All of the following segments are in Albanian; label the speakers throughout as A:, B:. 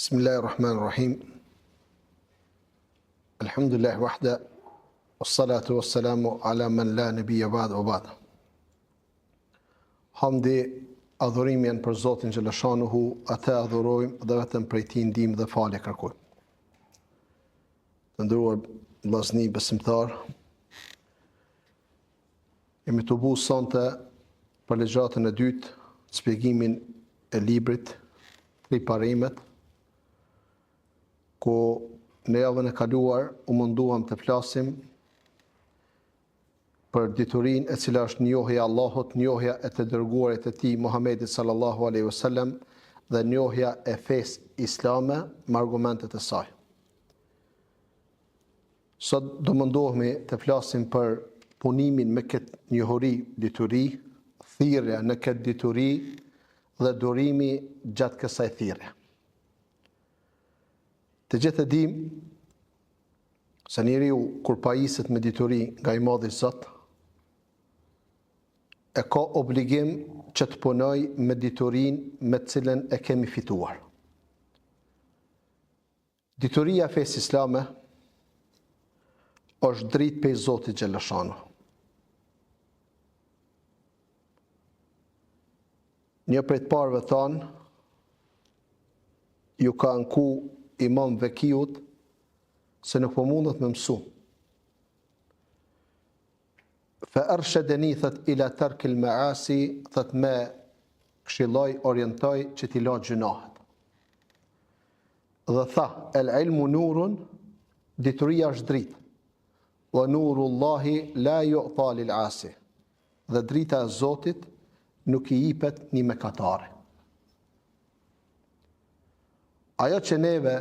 A: Bismillahirrahmanirrahim. Alhamdulillah wahda, wassalatu wassalamu ala man la nabiyya ba'd wa ba'd. Hamdi, adhurimi janë për Zotin Xheleshanuhu, atë adhurojmë dhe vetëm prej Tij ndihmë dhe falje kërkojmë. Të nderuar vllazëni besimtar, jemi të bu sonte për legjatën e dytë, shpjegimin e librit Riparimet, ku në javën e kaluar u munduam të flasim për diturinë e cila është njohja e Allahut, njohja e të dërguarit të Tij Muhamedit sallallahu alaihi wasallam dhe njohja e fesë islame me argumentet e saj. Sot do mundohemi të flasim për punimin me këtë njohuri, dituri, thirrja në këtë dituri dhe durimi gjatë kësaj thirrje. Të gjithë e dim se njeriu kur pajiset me dituri nga i madhi Zot, e ka obligim që të punoj me diturinë me të cilën e kemi fituar. Dituria e fesë islame është dritë pej Zotit Xheleshanu. Një prej të parëve tanë ju ka anku Imam Vekiut se nuk po mundet me mësu. Fa arshadani thot ila tark al maasi, thot me këshilloj, orientoj që t'i la gjunahet. Dhe tha, el ilmu nurun, dituria është dritë. Wa nurullahi la yu'ta lil asi. Dhe drita e Zotit nuk i jepet një mëkatare. Ajo që neve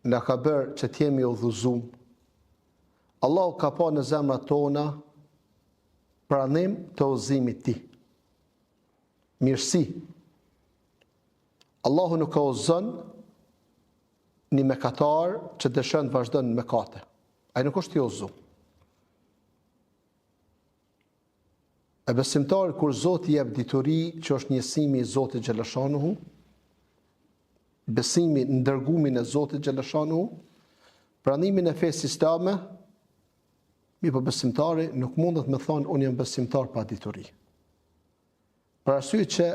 A: na ka bërë që t'jemi udhëzuar, Allahu ka pa në zemrat tona pranim të udhëzimit Tij. Mirësi. Allahu nuk ka udhëzon një mëkatar që dëshon të vazhdon në mëkate. Ai nuk është i udhëzuar. E besimtari kur Zoti jep dituri që është njësimi i Zotit Xheleshanuhu, besimi në dërgumin e Zotit Xheleshanuhu, pranimin e fesë islame, mirë po besimtari nuk mundet me thonë unë jam besimtar pa dituri. Për arsye që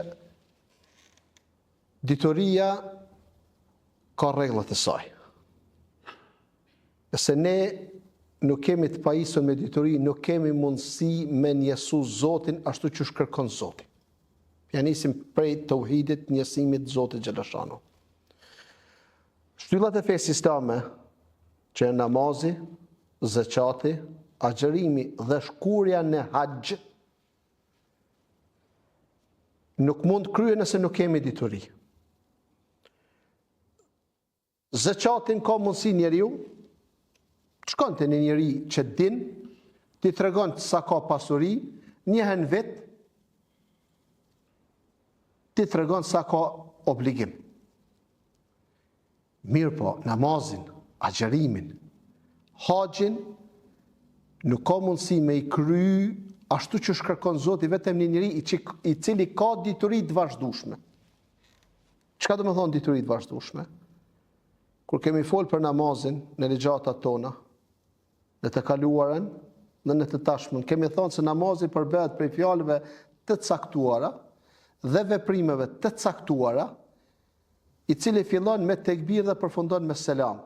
A: dituria ka rregullat e saj. Se ne nuk kemi të pajisur me dituri, nuk kemi mundësi me njësu Zotin ashtu që shkërkon Zoti. Ja nisim prej tauhidit, njësimit Zotit Xheleshanuhu. Shtyllat e fesë islame, që e namazi, zeqati, agjerimi dhe shkurja në haxh, nuk mund kryen nëse nuk kemi dituri. Zeqatin ka mundësi njeriu, shkon te një njeri që din, ti tregon sa ka pasuri, njëhen vet, ti tregon sa ka obligim. Mirë po, namazin, agjerimin, haxhin, nuk ka mundësi me i kry ashtu që shkërkon Zoti vetëm një njeri i cili ka dituri të vazhdueshme. Çka do të thonë dituri të vazhdueshme? Kur kemi folë për namazin në ligjatat tona, në të kaluarën dhe në të tashmen, kemi thonë se namazi përbehet prej fjalëve të caktuara dhe veprimeve të caktuara, i cili fillon me tekbir dhe përfundon me selam.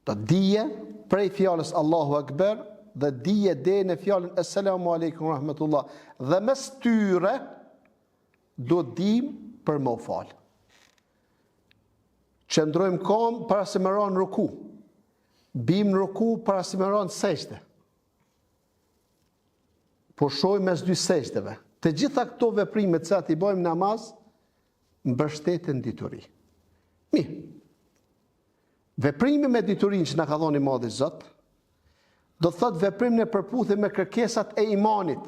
A: Të dije prej fjalës Allahu Akbar dhe dije deri në fjalën Assalamu alaikum rahmetullah, dhe mes tyre do dim për më fal. Qëndrojmë kom para se më ran ruku. Bim në ruku para se më ran sejdë. Po shojmë mes dy sejdëve. Të gjitha këto veprime që i bëjmë namaz, mbështeten dituri. Mirë. Veprimi me diturinë që na ka dhënë i Madhi Zot, do të thotë veprim në përputhje me kërkesat e imanit,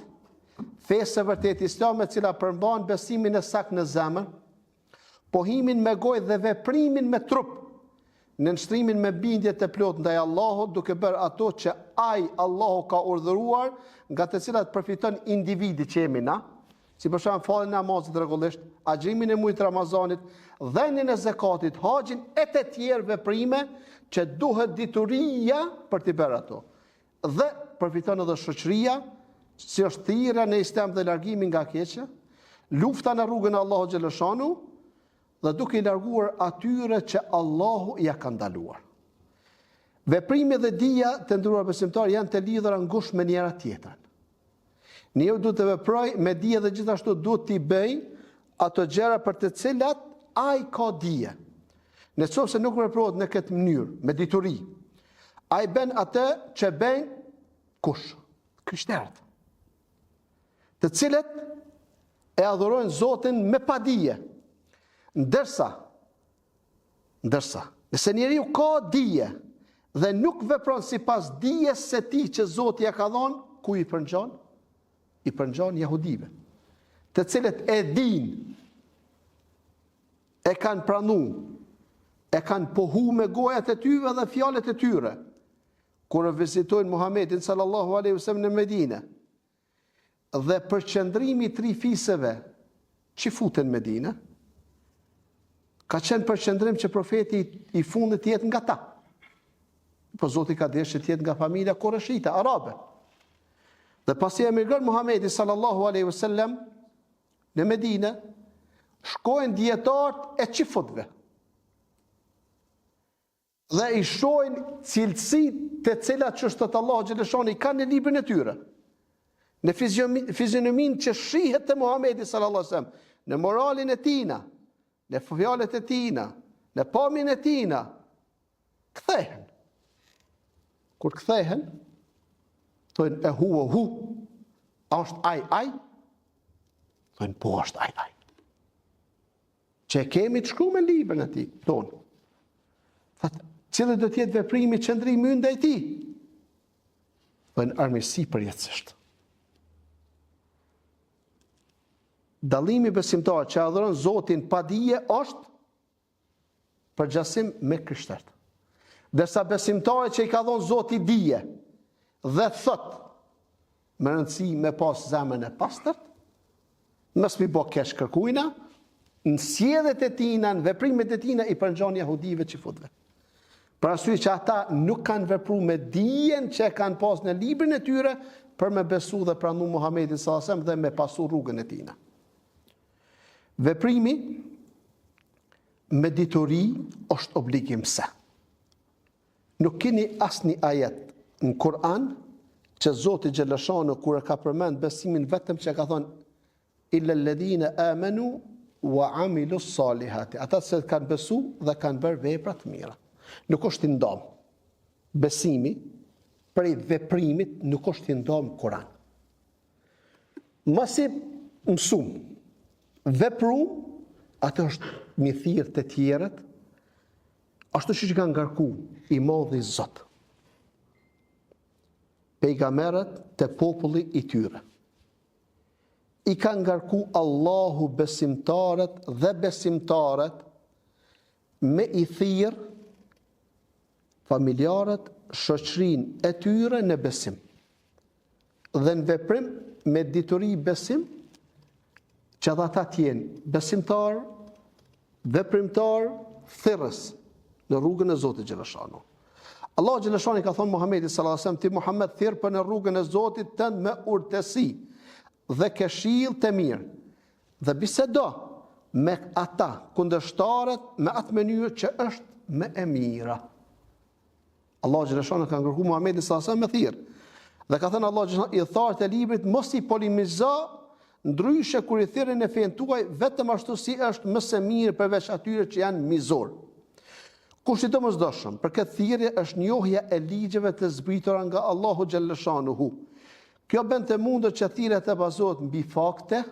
A: fesë e vërtet islame, e cila përmban besimin e saktë në zemër, pohimin me gojë dhe veprimin me trup, në nshtrimin me bindje të plot ndaj Allahut, duke bërë ato që ai Allahu ka urdhëruar, nga të cilat përfiton individi që jemi na, si për shembull faljen e namazit rregullisht, agjërimin e muajit Ramazanit, dhënien e zakatit, haxhin e të tjerë veprime që duhet dituria për t'i bërë ato. Dhe përfiton edhe shoqëria, si është thirrja në Islam dhe largimi nga keqja, lufta në rrugën e Allahut xhaleshanu dhe duke i larguar atyre që Allahu ja ka ndaluar. Veprimi dhe dija të nderuar besimtar janë të lidhura ngushtë me njëra tjetrën. Njeriu duhet të veprojë me dije dhe gjithashtu duhet t'i bëj ato gjëra për të cilat ai ka dije. Nëse nuk veprohet në këtë mënyrë, me dituri, ai bën atë që bën kush? Krishterët, të cilët e adhurojnë Zotin me padije. Ndërsa, nëse njeriu ka dije dhe nuk vepron sipas dijes së tij që Zoti ja ka dhënë, ku i përngjon? I përngjon jehudive, të cilët e dinë, e kanë pranuar, e kanë pohu me gojat e tyre dhe fjalët e tyre, kur e vizitojnë Muhamedit sallallahu alaihi wasallam në Medinë. Dhe përqendrimi i tri fisëve që futen në Medinë, ka qenë përqendrim që profeti i fundit jetë nga ta. Po Zoti ka dëshirë të jetë nga familja Qureshite, arabe. Dhe pasi emigron Muhamedi sallallahu alaihi wasallam në Medinë, shkojnë dietarët e çifutëve. Dhe i shohin cilësitë të cilat çështat Allahu xhaleshani kanë në librin e tyre. Në fizionominë që shihet te Muhamedi sallallahu alaihi wasallam, në moralin e tina, në fjalët e tina, në pamjen e tina, kthehen. Kur kthehen, thonë e hu, a është ai? Thonë po është ai. Që kemi të shkruar në librin e tij, tonë. Thotë, cili do të jetë veprimi qëndrimi ynë ndaj tij? Thonë armiqësi përjetësisht. Dallimi besimtar që adhuron Zotin pa dije është përgjasim me krishterët. Dërsa besimtarët që i ka dhënë Zoti dije dhe thot me rëndësi me pas zemrën e pastërt, mos mi bë kesh kërkuina, në sjelljet e tina, në veprimet e tina i përngjon jehudive çifutëve. Për arsye që ata nuk kanë vepruar me dijen që kanë pas në librin e tyre për me besu dhe pranu Muhamedit sallallahu alaihi wasallam dhe me pasu rrugën e tina. Veprimi me dituri është obligim se. Nuk keni asnjë ajet në Kur'an që Zoti xhaleshano kur e ka përmend besimin vetëm që ka thonë illa alladhina amanu wa amilu salihati. Ata që kanë besu dhe kanë bërë vepra të mira. Nuk është i ndom. Besimi prej veprimit nuk është i ndom Kur'an. Masi mësum, vepru, atë është mi thirr të tjerët, ashtu që kanë ngarku i modhi Zot. Pejgamberët të populli i tyre. I kanë ngarku Allahu besimtarët dhe besimtarët me i thirr familjarët, shoqërinë e tyre në besim. Dhe në veprim me dituri besim, që dhe ata tjenë besimtar, veprimtar, thirrës në rrugën e Zotit xhaleshano. Allah xhaleshani ka thonë Muhamedit sallallahu alaihi wasallam, ti Muhammed thirr për në rrugën e Zotit tënd me urtësi dhe këshill të mirë. Dhe bisedo me ata kundërshtarët me atë mënyrë që është më e mira. Allah xhaleshani ka ngarkuar Muhamedit sallallahu alaihi wasallam me thirr. Dhe ka thënë Allah xhaleshani i thartë e librit mos i polemizo ndryshe kur i thirrën në fen tuaj vetëm ashtu si është më së miri përveç atyre që janë mizor. Kush i domosdoshëm për këtë thirrje është njohja e ligjeve të zbritura nga Allahu xhaleshanuhu. Kjo bën të mundur që thirrjet të bazohet mbi fakte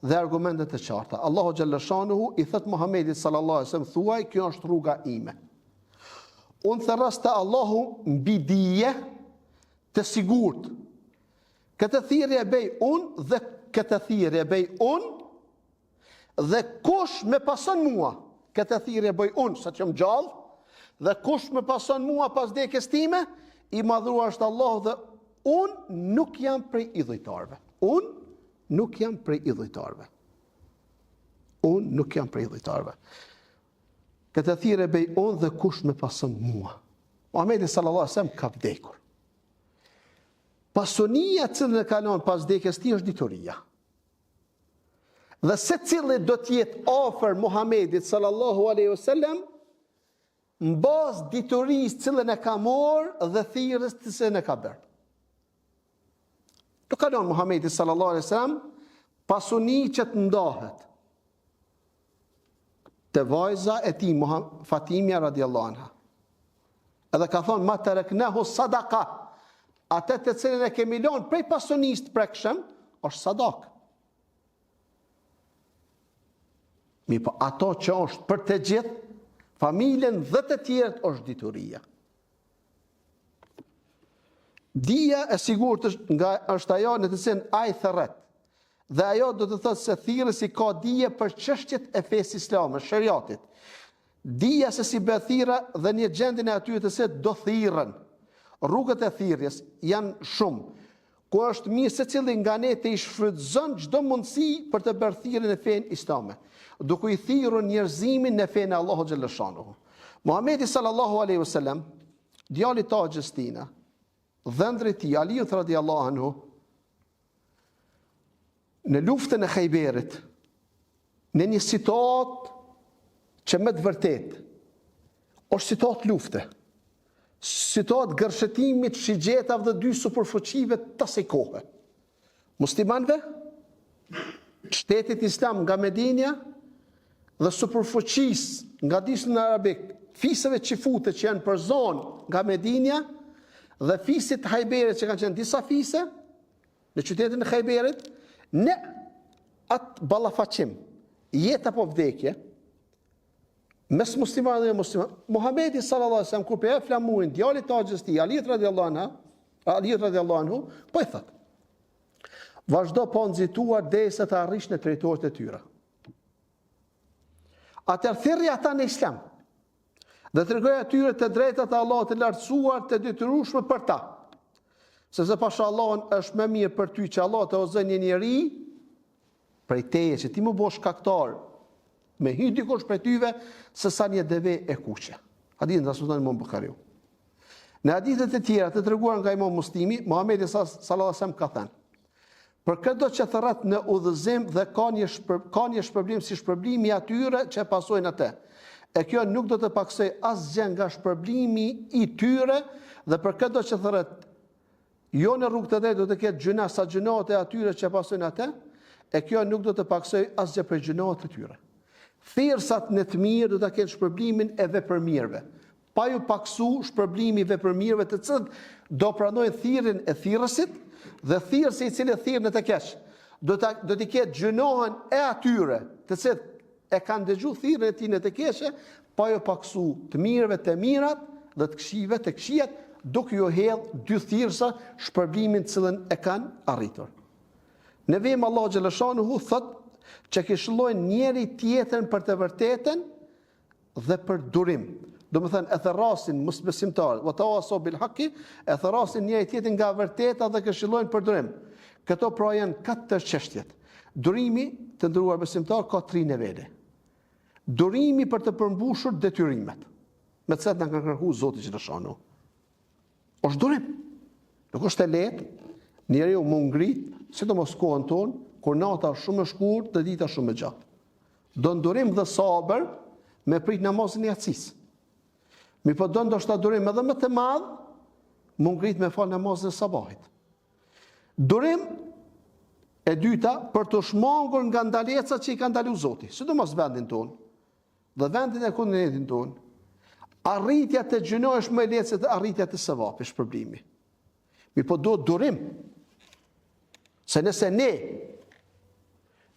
A: dhe argumente të qarta. Allahu xhaleshanuhu i thot Muhamedit sallallahu alaihi wasallam, thuaj kjo është rruga ime. Unë thirrës të Allahu mbi dije të sigurt. Këtë thirrje e bëj unë dhe këtë thirrje bëj unë dhe kush me pason mua, këtë thirrje bëj unë sa që jam gjallë, dhe kush me pason mua pas vdekjes time, i madhruar është Allah dhe unë nuk jam prej idhujtarëve. Unë nuk jam prej idhujtarëve. Unë nuk jam prej idhujtarëve. Këtë thirrje bëj unë dhe kush më pason mua. Muhamedi sallallahu alaihi wasallam ka vdekur. Pasunia që e kalon pas vdekjes tij është dituria. Dhe secili do të jetë afër Muhamedit sallallahu alaihi wasallam në bazë diturisë cilën e ka marrë dhe thirrjes të cilën e ka bërë. Do kalon Muhamedi sallallahu alaihi wasallam pasuni që të ndahet te vajza e tij Fatimia radiallahu anha. Edhe ka thonë ma taraknahu sadaqa. Atë të cilën e kemi lënë prej pasunisë të prekshëm është sadak. Po ato që është për të gjithë familjen dhe të tjerët është dituria. Dia e sigurt është ajo në të cilën ai thërret. Dhe ajo do të thotë se thirrësi ka dije për çështjet e fesë islame, shariatit. Dija se si bëhet thirrja dhe një gjendjen e atyre të se do thirrën. Rrugët e thirrjes janë shumë. Ku është mirë secili nga ne të i shfrytëzon çdo mundësi për të bërë thirrjen e fenë islame, duke i thirrur njerëzimin në fenë e Allahut xhallashanuhu. Muhamedi sallallahu alaihi wasallam, djali i Taxhës Tina, dhëndri i tij Ali radiallahu anhu, në luftën e Khejberit, në një situatë që me të vërtet është situatë lufte, situatë gërshetimit shigjetave dhe dy superfuqive të asaj kohe. Muslimanëve, shtetit islam nga Medinja dhe superfuqisë nga disën arabik, fisëve qifute që janë për zonë nga Medinja dhe fisit Khejberit që kanë qenë disa fise në qytetin e Khejberit, në atë ballafaqim, jetë apo vdekje, mes musliman dhe musliman, Muhamedi sallallahu alaihi wasallam kur pe flamurin djalit Taxhës tij, Ali radiallahu anhu, po i thot: vazhdo po nxituar derisa të arrish në territorit e tyre. Atëherë thirrja ata në islam dhe tregoj atyre të drejtat e Allahut të lartësuar të detyrueshme për ta. Sepse pasha Allahun është më mirë për ty që Allah të ozën një njeri prej teje që ti më bosh shkaktar me hy dikush prej tyve se sa një deve e kuqe. Hadithin Rasulullah Imam Buhariu. Në hadithet e tjera të treguar nga Imam Muslimi, Muhamedi sallallahu alaihi wasallam ka thënë: për çdo që thërret në udhëzim dhe ka një shpërblim si shpërblimi i atyre që pasojnë atë. E kjo nuk do të paksoj asgjë nga shpërblimi i tyre dhe për çdo që thërret jo në rrugë të drejtë do të ketë gjuna sa gjunat e atyre që pasojnë atë, e kjo nuk do të paksoj asgjë për gjunat e tyre. Thirrsat në të mirë do të ketë shpërblimin e veprëmirëve. Pa ju paksu shpërblimi i veprëmirëve të cilët do pranojnë thirrjen e thirrësit dhe thirrsi i cili thirr në të keq do të ketë gjunohen e atyre të cilët e kanë dëgjuar thirrjen e tij në të keqe, pa ju paksu të mirëve të mirat dhe të këqive të këqijat, duke ju hedh dy thirrsa shpërblimin të cilën e kanë arritur. Në vem Allahu xhallashanuhu thot që kishëllojnë njeri tjetën për të vërtetën dhe për durim. Do më thënë, e thërasin mosbesimtarët, wa tawasaw bil haqqi, e thërasin njeri tjetën nga vërteta dhe kishëllojnë për durim. Këto pra janë 4 çështjet. Durimi, të ndëruar besimtar, ka 3 nivele. Durimi për të përmbushur detyrimet, me të cilat na ka kërkuar Zoti xhallashanuhu. Është durim. Nuk është e lehtë, njeriu mund ngrit, sidomos kohën tonë, kur nata është shumë e shkurtë dhe dita shumë e gjatë. Do ndurim dhe sabër me prit namazin e yatsis. Mi po do ndoshta durim edhe më të madh, mund ngrit me fal namazin e sabahit. Durim e dyta për të shmangur nga ndalecat që i ka ndaluar Zoti, sidomos vendin tonë dhe vendin e komunitetin tonë. Arritja të gjunoj është më e lehtë se arritja të sevapit, shpërblimi. Mi po do durim. Se nëse ne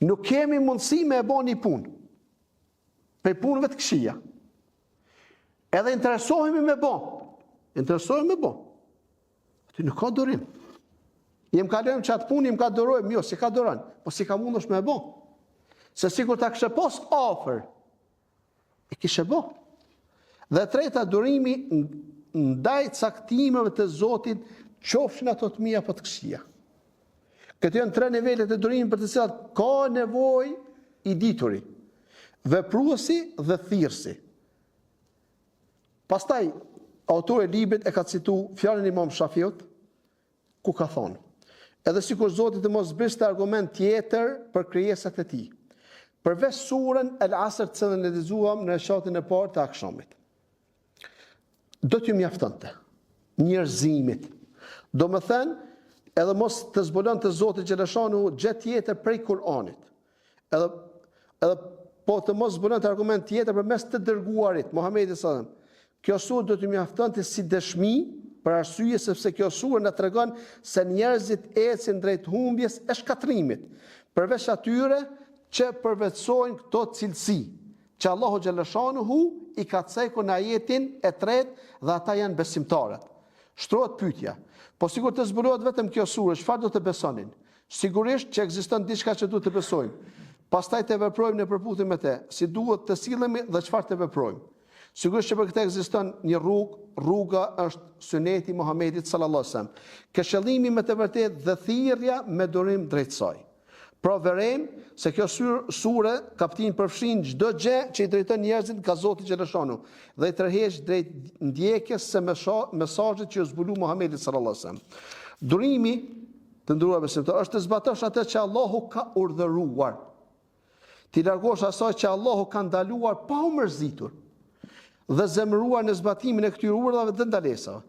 A: nuk kemi mundësi me e bo një punë, për punëve të këqija, edhe interesohemi me bo, aty nuk ka durim. Jem kalojmë që atë punë, jem ka durojmë, jo, si ka duran, po si ka mund është me bo. Se sikur ta kështë pos ofër, e kështë bo. Dhe treta, durimi ndaj caktimeve të Zotit, qofshin ato të mija për të këqija. Këto janë 3 nivelet e durimit për të cilat ka nevojë i dituri, vepruesi dhe thirrsi. Pastaj autori i librit e ka citu fjalën e Imam Shafiut, ku ka thonë: edhe sikur Zoti të mos bëste argument tjetër për krijesat e tij, përveç surën El Asr të cilën e lexuam në reshatin e parë të akşamit. Do t'ju mjaftonte njerëzimit. Do më thënë, edhe mos të zbulon të Zoti xhaleshanu gjë tjetër prej Kur'anit. Edhe po të mos zbulon të argument tjetër përmes të dërguarit Muhamedit sallallahu alaihi wasallam. Kjo surë do t'ju mjaftonte si dëshmi, për arsye sepse kjo surë na tregon se njerëzit ecin drejt humbjes e shkatrimit, përveç atyre që përvetsojnë këto cilësi, që Allahu xhaleshanuhu i ka cekur në ajetin e 3 dhe ata janë besimtarët. Shtrohet pyetja, po sikur të zbulohet vetëm kjo surë, çfarë do të besonin? Sigurisht që ekziston diçka që duhet të besojmë. Pastaj të veprojmë në përputhje me të, si duhet të sillemi dhe çfarë të veprojmë. Sigurisht që për këtë ekziston një rruga është suneti Muhamedit sallallahu alaihi wasallam. Këshillimi me të vërtetë dhe thirrja me durim drejt saj. Pra verejmë se kjo sure kaptin përfshin çdo gjë që i drejton njerëzit nga Zoti xhaleshanu dhe i tërheq drejt ndjekjes së mesazhit që u zbulu Muhamedi sallallahu alaihi wasallam. Durimi, të nderuar besimtar, është të zbatosh atë që Allahu ka urdhëruar. Ti largosh asaj që Allahu ka ndaluar pa u mërzitur dhe zemëruar në zbatimin e këtyre urdhave dhe ndalesave.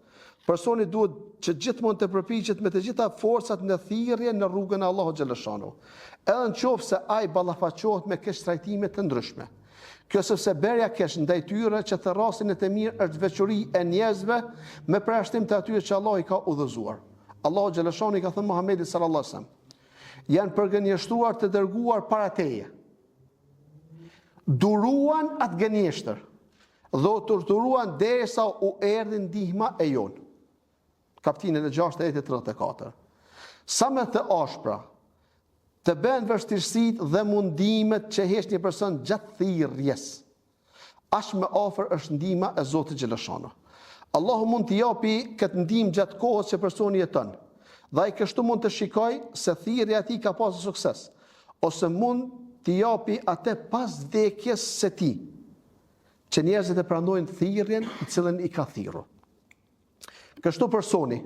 A: Personi duhet që gjithmonë të përpiqet me të gjitha forcat në thirrje në rrugën e Allahut xhaleshanu. Edhe nëse ai ballafaqohet me keq trajtime të ndryshme. Kjo sepse berja keq ndaj tyre që thërrasin e të mirë është veçori e njerëzve me përjashtim të atyre që Allah i ka udhëzuar. Allahu xhaleshanu i ka thënë Muhamedit sallallahu alaihi wasallam: janë përgënjeshtuar të dërguar para teje. Duruan atë gënjeshtër dhe u torturuan derisa u erdhi ndihma e jon. Kapitullin e 6 ajeti 34. Sa më të ashpra të bën vështirësitë dhe mundimet që heq një person gjatë thirrjes, aq më afër është ndihma e Zotit xhaleshanu. Allahu mund t'i japi këtë ndihmë gjatë kohës që personi jeton, dhe ai kështu mund të shikojë se thirrja e tij ka pasur sukses, ose mund t'i japi atë pas vdekjes së tij, që njerëzit e pranojnë thirrjen i cilën i ka thirrur. Kështu personi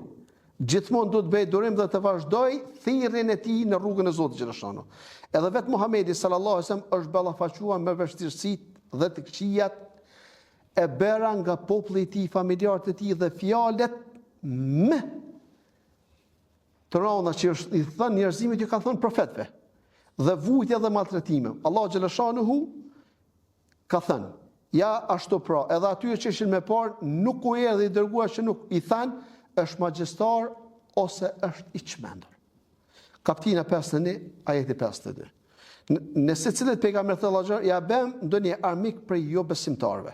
A: gjithmonë duhet bëj durim dhe të vazhdoj thirrjen e tij në rrugën e Zotit xhaleshanu. Edhe vetë Muhamedi sallallahu alaihi wasallam është ballafaquar me vështirësitë dhe të këqijat e bëra nga populli i tij, familjarët e tij dhe fjalët më të rënda që i thënë njerëzimit ju ka thënë profetëve dhe vujtje dhe maltretime. Allahu xhaleshanuhu ka thënë: ja ashtu pra, edhe atyre që ishin me parë nuk u erdhi i dërguar që nuk i thanë është magjistar ose është i çmendur. Kapitulla 51 ajeti 52. Në secilët pejgamberët e Allahut ja bëm ndonjë armik për jo besimtarëve.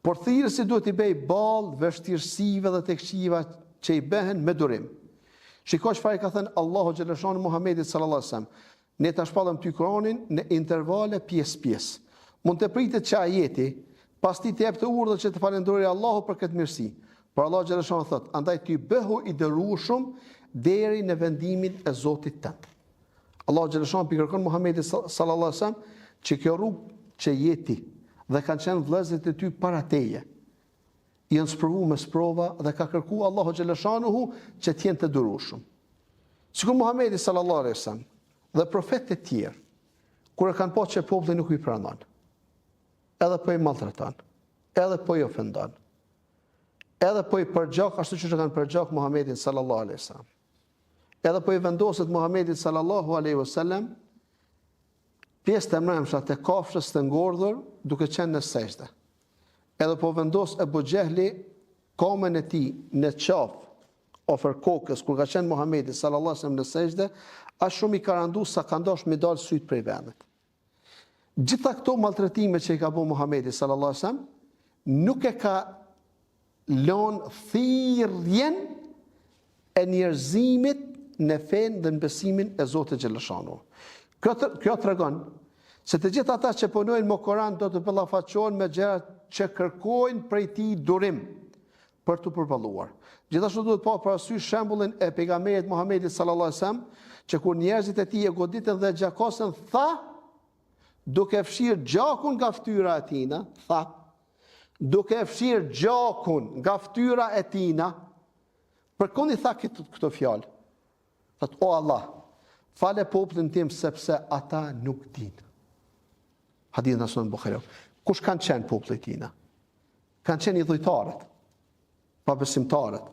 A: Por thirrësi duhet i bëj ballë vështirësive dhe të këqiva që i bëhen me durim. Shikoj çfarë ka thënë Allahu xhaleshanu Muhamedit sallallahu alaihi wasallam. Ne ta shpallëm ty Kur'anin në intervale pjesë. Mund të pritet që ajeti pas ti të jep të urdhër që të falenderoj Allahu për këtë mirësi. Por Allah xhaleshanu thot: andaj ty bëhu i dërueshëm deri në vendimin e Zotit tënd. Allah xhaleshanu pikërkon Muhamedit sallallahu alaihi wasallam që kjo rrugë që jeti dhe kanë qenë vëllezërit e ty para teje, janë sprovuar me sprova dhe ka kërkuar Allahu xhaleshanuhu që të jenë të durueshëm. Sikur Muhamedi sallallahu alaihi wasallam dhe profetët e tjerë, kur e kanë pasur që populli nuk i pranon, edhe po i maltreton, edhe po i ofendon, edhe po i përgjak ashtu siç e kanë përgjak Muhamedit sallallahu alaihi wasallam, edhe po i vendoset Muhamedit sallallahu alaihi wasallam pjesë të mremsha të kafshës të ngordhur duke qenë në sejdë. Edhe po vendos Ebu Xehli komen e tij në qafë ofër kokës kur ka qenë Muhamedi sallallahu alaihi wasallam në sejdë, aq shumë i ka randu sa ka ndosh me dal syt prej vendit. Gjitha këto maltretime që i ka bëu Muhamedi sallallahu alaihi wasallam nuk e ka lënë thirrjen e njerëzimit në fenë dhe në besimin e Zotit xhaleshanu. Kjo tregon se të gjithë ata që punojnë me Kur'an do të ballafaqohen me gjëra që kërkojnë prej tij durim, për të përballuar. Gjithashtu duhet pa parasysh shembullin e pejgamberit Muhamedit sallallahu alajhi wasallam, që kur njerëzit e tij e goditën dhe gjakosën, tha, duke fshirë gjakun nga fytyra e tina, tha, duke fshirë gjakun nga fytyra e tina, përkundi tha këto fjalë. Thot, o Allah, fale popullin tim sepse ata nuk dinë. Hadith në Sunan Buhariu. Kush kanë qenë populli tina? Kanë qenë i dhujtarët, pabesimtarët,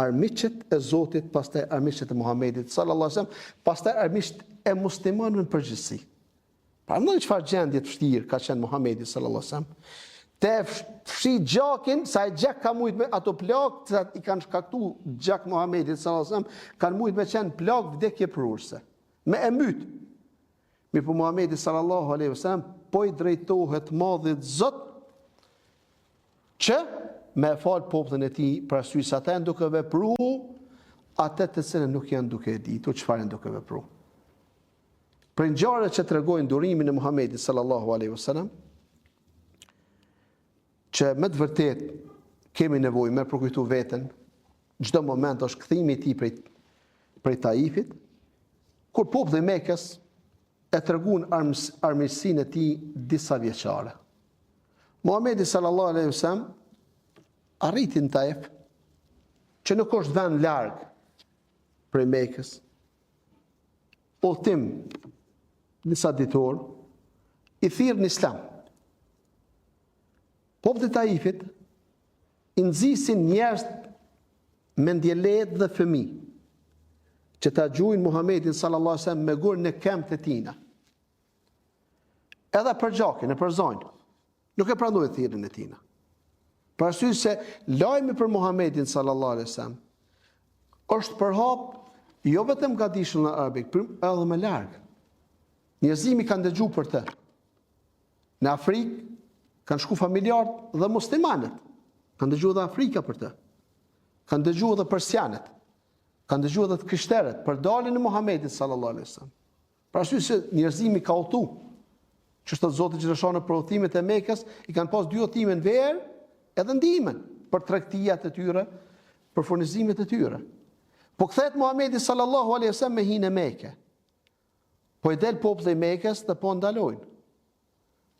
A: armiqet e Zotit, pastaj armiqet e Muhamedit sallallahu alajhi wasallam, pastaj armiqet e muslimanëve në përgjithësi. Pra në çfarë gjendje të vështirë ka qenë Muhamedi sallallahu alajhi wasallam, te fshi gjakin, sa e gjak ka mujt me ato plak, që i kanë shkaktu gjak Muhamedit sallallahu alajhi wasallam, kanë mujt me qenë plak vdekje prurse, me e myt. Mi po Muhamedi sallallahu alajhi wasallam po i drejtohet madhit Zot që me falë popullin e tij për arsye se ata janë duke vepruar atë të cilën nuk janë duke e ditur çfarë janë duke vepruar. Për ngjarjet që tregojnë durimin e Muhamedit sallallahu alaihi wasallam, që me të vërtet kemi nevojë me përkujtu veten, çdo moment është kthimi i tij prej Taifit, kur populli i Mekës e treguan armiqsinë e tij disa vjeçare. Muhamedi sallallahu alaihi wasallam arriti në Taif, që nuk është vend larg prej Mekës, udhtim disa ditor, i thirrën në Islam. Populli i Taifit i nxisin njerëz me ndjelet dhe fëmijë, që ta gjuajnë Muhamedit sallallahu alaihi wasallam me gur në këmbët e tina. Edhe për gjakin, e për zonjë, nuk e pranoi thirrjen e tina. Për arsye se lajmi për Muhamedit sallallahu alaihi wasallam është përhap jo vetëm nga dishullin arabik, por edhe më larg. Njerëzimi kanë dëgjuar për të. Në Afrikë kanë shku familjarët dhe muslimanët. Kanë dëgjuar dhe Afrika për të. Kanë dëgjuar dhe persianët. Kanë dëgjuar dhe krishterët për daljen e Muhamedit sallallahu alaihi wasallam. Për arsye se njerëzimi ka udhtu. Që shtot Zoti xhaleshano për udhëtimet e Mekës, i kanë pas 2 udhëtime në verë, edhe ndihmën për tregtijat e tyre, për furnizimet e tyre. Po kthehet Muhamedi sallallahu alaihi wasallam me hinë Mekë. Po i del populli i Mekës dhe po ndalojnë.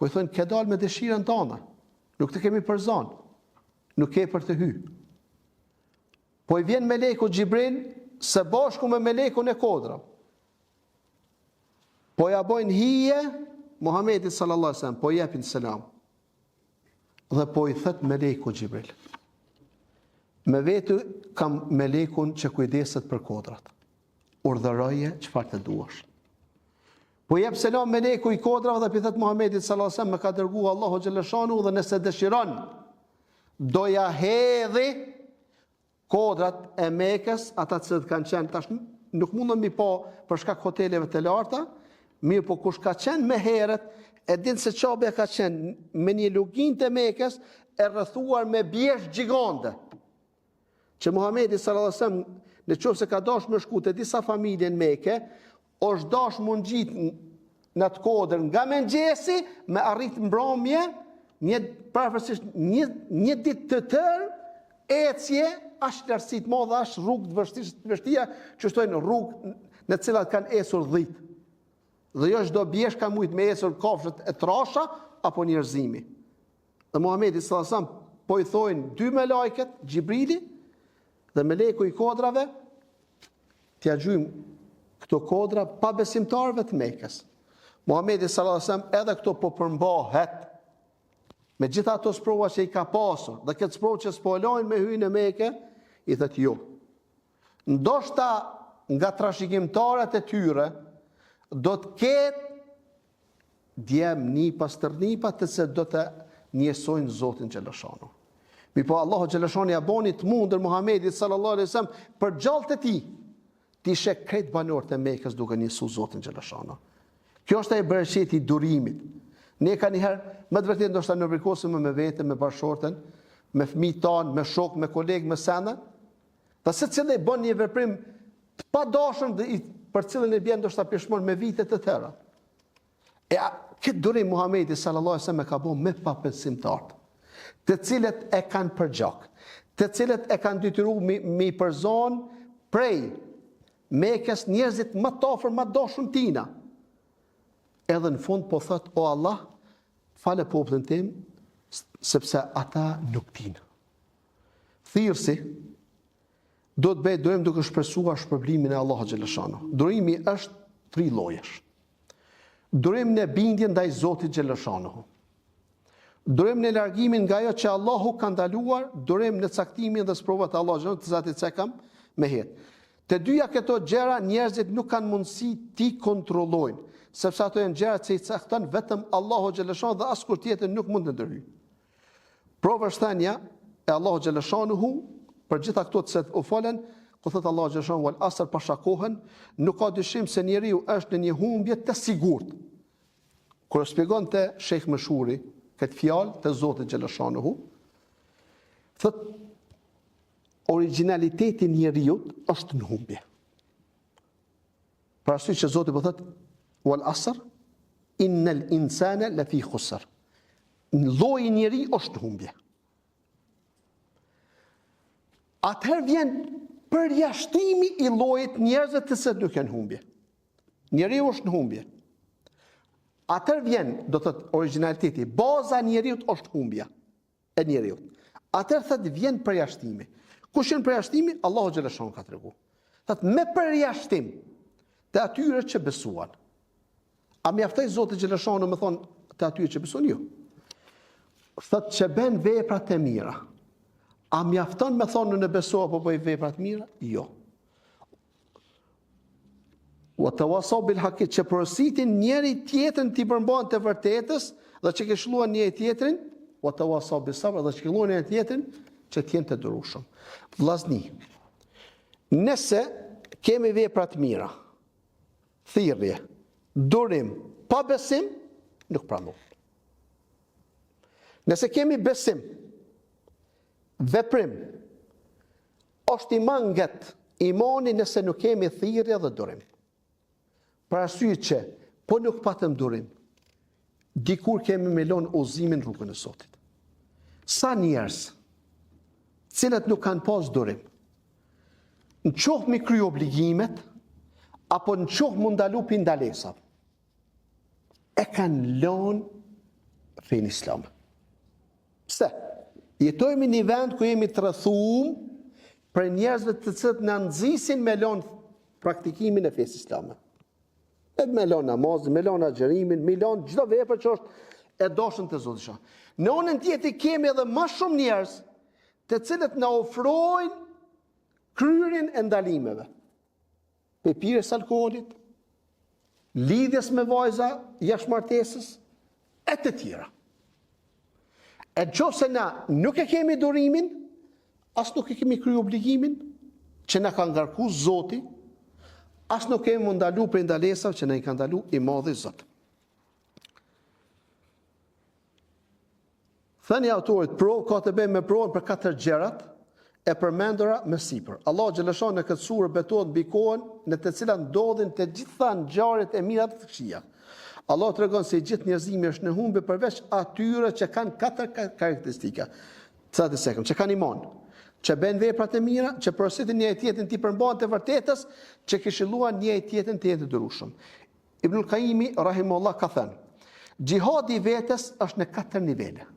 A: Po i thonë, ke dal me dëshirën tënde. Nuk të kemi për zonë. Nuk ke për të hy. Po i vjen meleku Xhibril së bashku me melekun e kodrave. Po ja bojnë hije Muhamedit sallallahu alaihi wasallam, po i japin selam. Dhe po i thët meleku Xhibril, me vetë kam melekun që kujdeset për kodrat. Urdhëroje çfarë të duash. Po jep selam meleku i kodrave dhe pithet Muhamedit sallallahu alaihi wasallam, me ka dërguar Allahu xhaleshanu dhe nëse dëshiron doja hedhi kodrat e Mekës, ata që kanë qenë tash nuk mundën mi pa për shkak hoteleve të larta, mirë po kush ka qenë me herët, e din se qabe ka qenë me një lugin të Mekës e rrethuar me bjesh gjigande. Që Muhamedi sallallahu alaihi wasallam, në qoftë se ka dash me shku te disa familje në Mekë, është dash mund gjit në atë kodër nga mëngjesi me arrit mbrëmje, një ditë të tërë ecje, as lartësi të madhe, as rrugë të vështira, që shtojnë rrugë në të cilat kanë ecur 10. Dhe jo çdo bjesh ka mujt me ecur kafshët e trasha apo njerëzimi. Dhe Muhamedi sallallahu alaihi wasallam po i thojnë 2 melekët, Xhibrili dhe meleku i kodrave, t'ia gjujmë këto kodra pa besimtarëve të Mekës. Muhamedi sallallahu alaihi wasallam edhe këto po përmbahet me gjitha ato sprova që i ka pasur, dhe këtë sprovë që spolojnë me hyrjen në Mekë, i thotë jo. Ndoshta nga trashëgimtarët e tyre do të ketë djem nipa stërnipa të se do të njësojnë Zotin xhaleshanu. Mi po Allahu xhaleshani ja boni të mundër Muhamedit sallallahu alaihi wasallam për gjallët e tij, ti shek krejt banorët e Mekës duke njësu Zotin xhaleshanu. Kjo është ai bereqeti i durimit. Ne ka njëherë, më të vërtetë ndoshta në rrikosim me vete, me bashorten, me fëmijët tanë, me shok, me kolegë, me sene, dhe secili bën një veprim të padashëm dhe për cilën e bjen ndoshta peshmon me vite të tëra. Këtë durim Muhamedi sallallahu alaihi wasallam ka bën me pabesimtarët, të cilët e kanë për gjak, të cilët e kanë detyruar me i përzon prej Mekës njerëzit më të afër, më dashur tina. Edhe në fund po thot, o Allah, fale popullin tim, sepse ata nuk tin. Thirrsi do të bëj durim duke shpresuar shpërblimin e Allahut xhaleshano. Durimi është 3 llojesh. Durim në bindje ndaj Zotit xhaleshano. Durim në largimin nga ajo që Allahu ka ndaluar, durim në caktimin dhe sprovat e Allahut xhaleshano, të cilat e kam me herë. Të dyja këto gjëra njerëzit nuk kanë mundësi ti kontrollojnë, sepse ato janë gjëra që i cakton vetëm Allahu xhaleshano dhe askush tjetër nuk mund të ndryhë. Provështania e Allahu xhaleshanuhu për gjitha këto që u folën, ku thot Allahu xhaleshanu wal asr pasha kohën, nuk ka dyshim se njeriu është në një humbje të sigurt. Kur shpjegonte Sheikh Meshuri këtë fjalë të Zotit xhaleshanuhu, thot originaliteti i njeriu është në humbje. Për arsye që Zoti po thot wal asr innal insana lafi khusr. Lloji i njeriu është në humbje. Atëherë vjen përjashtimi i llojit njerëzve të cilët nuk janë humbje. Njeriu është në humbje. Atëherë vjen, do të thotë originaliteti, baza e njeriu është humbja e njeriu. Atëherë thotë vjen përjashtimi. Kush janë përjashtimi? Allahu xhaleshanu ka treguar. Thotë me përjashtim të atyre që besuan. A mjaftoi Zoti xhaleshanu më thon të atyre që besuan? Jo. Thotë që bën vepra të mira. A mjafton me thonë në beso apo bëj vepra të mira? Jo. Wa tawasaw bil haqq, që porositin njëri tjetrin ti përmban të vërtetës dhe që këshilluan njëri tjetrin, wa tawasaw bis sabr, dhe që këshilluan njëri tjetrin që të jenë të durueshëm. Vllazni, nëse kemi vepra të mira, thirrje, durim, pa besim, nuk pranojmë. Nëse kemi besim, veprim, është i manget imani nëse nuk kemi thirrje dhe durim. Për arsye që, po nuk patëm durim, dikur kemi me lënë udhëzimin rrugën e Zotit. Sa njerëz, cilët nuk kanë pas durim, në qoftë me kry obligimet, apo në qoftë mund ndalu pi ndalesat, e kanë lënë fenë islam. Pse? Jetojmë në një vend ku jemi të rrethuar për njerëzve të cilët na nxisin me lënë praktikimin e fesë islame. Me lënë namazin, me lënë agjërimin, me lënë çdo vepër që është e dashur te Zoti. Në anën tjetër kemi edhe më shumë njerëz të cilët na ofrojnë kryerjen e ndalimeve. Pepirës alkoolit, lidhjes me vajza jashtëmartesës e të tjera. E nëse na nuk e kemi durimin, as nuk e kemi kryer obligimin që na ka ngarkuar Zoti, as nuk kemi mund ndalu për ndalesave që na i ka ndalu i madhi Zot. Thënia autorit, provë ka të bëjë me provën për 4 gjërat e përmendura më sipër. Allahu xhaleshon në këtë surë betohet mbi kohën në të cilat ndodhin të gjitha ngjarjet e mira të këqija. Allah tregon se gjithë njerëzimi është në humbje përveç atyre që kanë 4 karakteristika. Që kanë iman, që bën veprat e mira, që porositin njëri tjetrin ti përmbahen të vërtetës, që këshilluan njëri tjetrin të jetë të durueshëm. Ibnul Qayyim rahimahullah ka thënë, xhihadi i vetes është në 4 nivele.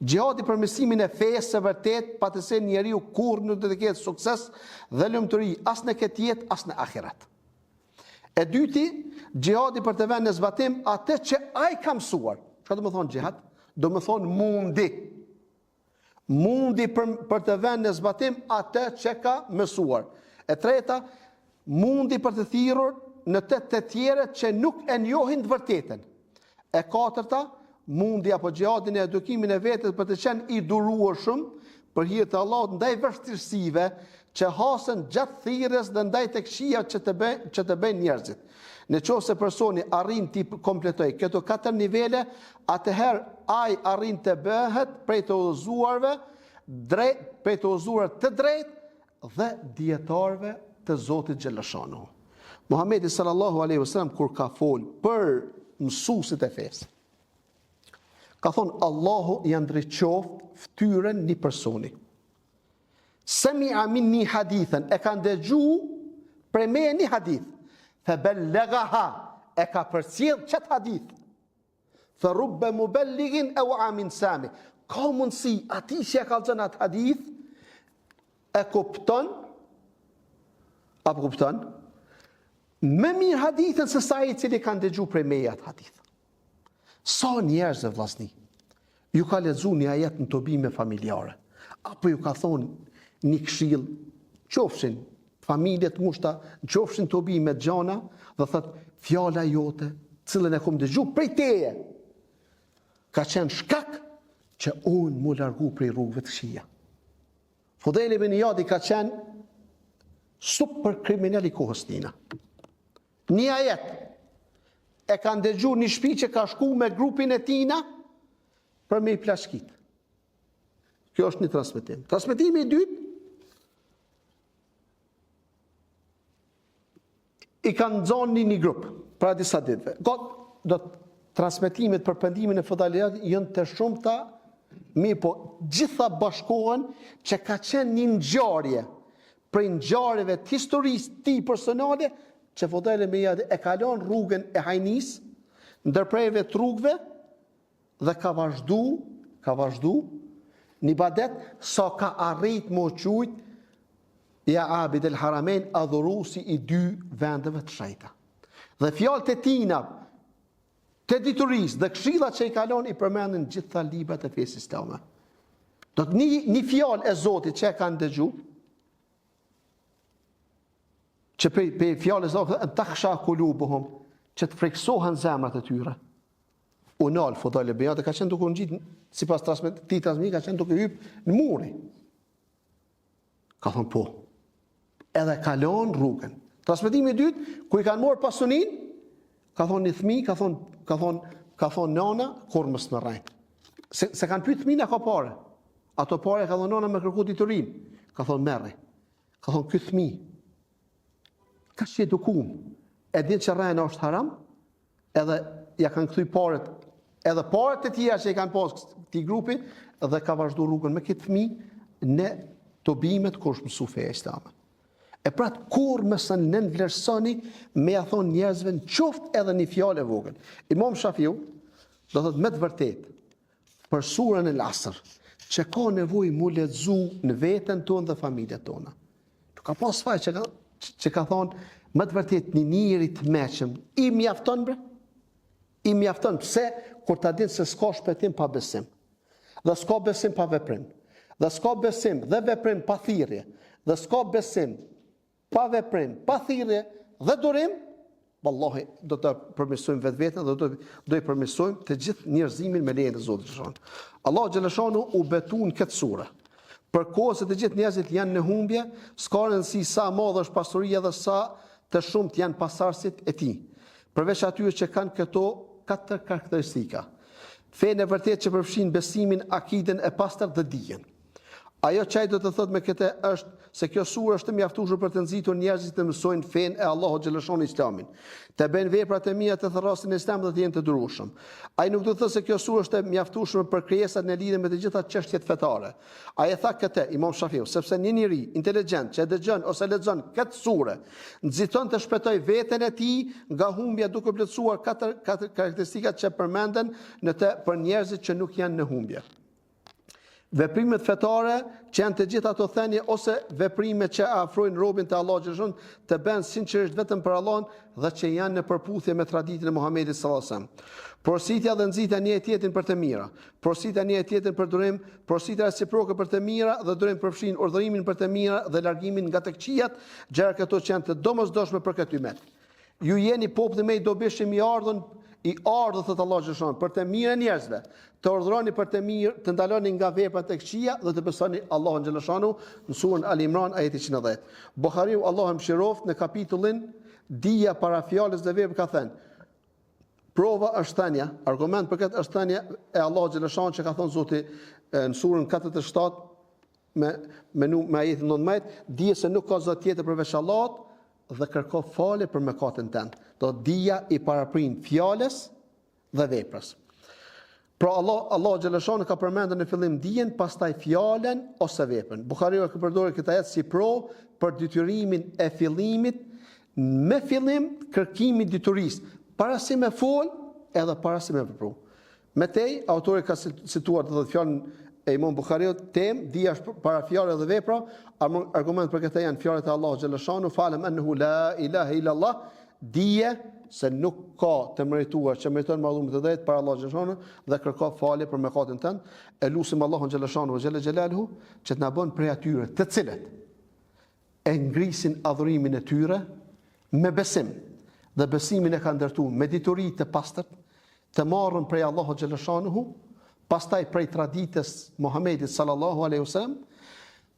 A: Xhihadi për mësimin e fesë së vërtet, pa të se njeriu kurrë nuk do të ketë sukses dhe lumturi as në këtë jetë as në ahiret. E dyti, xhihadi për të vënë në zbatim atë që ai ka mësuar. Çfarë do të thonë xhihad? Do të thonë mundi. Mundi për të vënë në zbatim atë që ka mësuar. E treta, mundi për të thirrur në të tjera që nuk e njohin të vërtetën. E katërta, mundi apo xhihadin e edukimin e vetes për të qenë i durueshëm për hir të Allahut ndaj vështirësive që hasën gjatë thirrjes dhe ndaj të këqija që të bëjnë njerëzit. Nëse personi arrin të kompletoj këto 4 nivele, atëherë ai arrin të bëhet prej të udhëzuarve të drejtë dhe dietarëve të Zotit xhaleshanu. Muhamedi sallallahu alaihi wasallam kur ka fol për mësuesit e fesë, ka thonë Allahu ja ndriçoft fytyrën një personi. sami'a minni hadithan, e ka ndëgju prej meje një hadith, faballaghaha, e ka përcjell çat hadith, fa rubba muballighin aw amin sami, ka mundsi ati që e ka lexuar atë hadith e kupton apo kupton më mirë hadithën se sa i cili ka ndëgju prej meje atë hadith. Sa njerëz e vllazni ju ka lexuar një ajet në dobime familjare, apo ju ka thonë një këshill, qofshin familjet mushta, qofshin dobime gjana, dhe thot fjala jote, cilën e kam dëgju prej teje, ka qenë shkak që unë mu largu prej rrugëve të këqija. Fudejl ibn Iyadi ka qenë super kriminal i kohës tina. Një ajet e ka ndëgju një shtëpi që ka shku me grupin e tina për me i plashkit. Kjo është një transmetim. Transmetimi i dytë i kanë nxorë një grup para disa ditëve. Do transmetimet për pendimin e fodaliat janë të shumta, mirë po gjitha bashkohen që ka qenë një ngjarje prej ngjarjeve të historisë ti personale që Fudejl ibn Iyadi e kalon rrugën e hajnis, ndërprerjeve të rrugëve dhe ka vazhdu një ibadet sa ka arrit më qujt ja Abid el Haramein, adhurusi i dy vendeve të shenjta. Dhe fjalët e tina të diturisë dhe këshillat që i kalon i përmendin gjitha librat e fesë islame. Do të një fjalë e Zotit që e kanë dëgju, që pe fjalës e Zotit takhsha qulubuhum, që të friksohen zemrat e tyre. Unal Fudejl ibn Iyadi ka qenë duke ngjit sipas transmetimit ka qenë duke hyp në muri. Ka thonë po. Edhe kalon rrugën. Transmetimi i dytë, ku i kanë marrë pasunin, ka thonë një fëmijë, ka thonë nana, kur mos më rrejt. Se kanë pyet fëmin ka parë. Ato parë ka thonë nana me kërku diturin. Ka thonë merri. Ka thonë ky fëmijë ka që edukum, e din që rrejnë është haram, edhe ja kanë kthy parët, edhe parët e tjera që i kanë pas këtij grupi, dhe ka vazhdu rrugën me këtë fëmijë në dobimet kur është mësu feja islame. E pra kur mësë në nënvlerësoni me ja thonë njerëzve në qoftë edhe një fjalë e vogël. Imam Shafiu do thotë me të vërtet për surën e Asr, që ka nevojë mu lexu në veten tonë dhe familjet tona. Ka pas faj që ka thonë me të vërtet një njeri të meqëm i mjafton bre? I mjafton pse kur ta dinë se s'ka shpëtim pa besim. Dhe s'ka besim pa veprim. Dhe s'ka besim dhe veprim pa thirrje. Dhe s'ka besim pa veprim, pa thirrje dhe durim, vallahi do të përmirësojmë vetveten dhe do i përmirësojmë të gjithë njerëzimin me lejen e Zotit xhaleshano. Allahu xhaleshano u betun këtë sure. Për kohë se të gjithë njerëzit janë në humbje, s'ka rëndësi sa madhe është pasuria dhe sa të shumt janë pasardhësit e tij. Përveç atyre që kanë këto 4 karakteristika. Fenë e vërtetë që përfshin besimin, akiden e pastër dhe dijen. Ajo që ai do të thotë me këtë është se kjo surë është mjaftueshme për të nxitur njerëzit të mësojnë fenë e Allahut xhaleshon Islamin, të bëjnë veprat e mira të thërrasin e Islamit dhe të jenë të durueshëm. Ai nuk do të thotë se kjo surë është mjaftueshme për krijesat në lidhje me të gjitha çështjet fetare. Ai e tha këtë Imam Shafiu, sepse një njeri inteligjent që dëgjon ose lexon këtë surë, nxiton të shpëtoj veten e tij nga humbja duke plotësuar 4 karakteristikat që përmenden për njerëzit që nuk janë në humbje. Veprimet fetare që janë të gjitha ato thënie ose veprime që afrojnë robën te Allahu xhaleshon të bëhen sinqerisht vetëm për Allahun dhe që janë në përputhje me traditën e Muhamedit sallallahu alajhi wasallam. Porositja dhe nxitja një tjetrin për të mira, porositja një tjetrin për durim, porositja reciproke për të mira dhe durim përfshin urdhërimin për të mira dhe largimin nga të këqijat, gjëra këto që janë të domosdoshme për këtë umet. Ju jeni populli më i dobishëm i ardhur thot Allahu xhaleshon për të mirën e njerëzve, të urdhëroni për të mirë, të ndaloni nga veprat e këqija dhe të besoni Allahun xhaleshanu në surën Al Imran ajeti 110. Buhariu Allahu mëshiroft në kapitullin dija para fjalës dhe vepër ka thënë: prova është thënia, argument për këtë është thënia e Allahut xhaleshanu që ka thënë Zoti në surën 47 me ajetin 19, dije se nuk ka zot tjetër përveç Allahut dhe kërko falje për mëkatin tënd. Do dija i paraprin fjalës dhe veprës. Pra Allah xhaleshon ka përmendur në fillim dijen, pastaj fjalën ose veprën. Buhariu e ka përdorur këtë ajet si për detyrimin e fillimit me fillim kërkimi detyrisë, para se me fol edhe para se me vepru. Metej, autori ka cituar të fjalën e Imam Buhariut, dija është para fjalë dhe vepra, argument për këtë janë fjalët e Allahu xhaleshon, falem enhu la ilaha illa Allah, dije se nuk ka të merituar që meriton madhumit të drejtë para Allahu xhaleshon dhe kërko falje për mëkatin tënd. E lutim Allahun xhaleshon ve xhela xhelaluhu që të na bën prej atyre të cilët e ngrisin adhurimin e tyre me besim dhe besimin e kanë ndërtuar me dituri të pastërt, të marrën prej Allahu xhaleshanuhu, pastaj prej traditës Muhamedit sallallahu alaihi wasallam,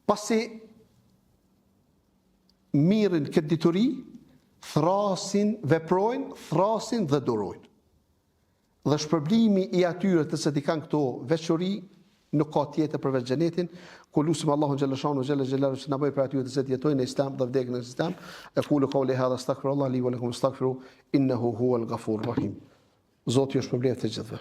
A: pasi mirën këtë dituri, thrasin, veprojnë, thrasin dhe durojnë. Dhe shpërblimi i atyre të se i kanë këto veçori nuk ka tjetër përveç xhenetin. Ku lutim Allahun xhaleshanu xhela xhelalu që na bëj për atyre të se jetojnë në Islam dhe vdekin në Islam. Aqulu qawli hadha astaghfirullah li wa lakum astaghfiru innahu huwal ghafurur rahim. Zoti ju shpërblet të gjithëve.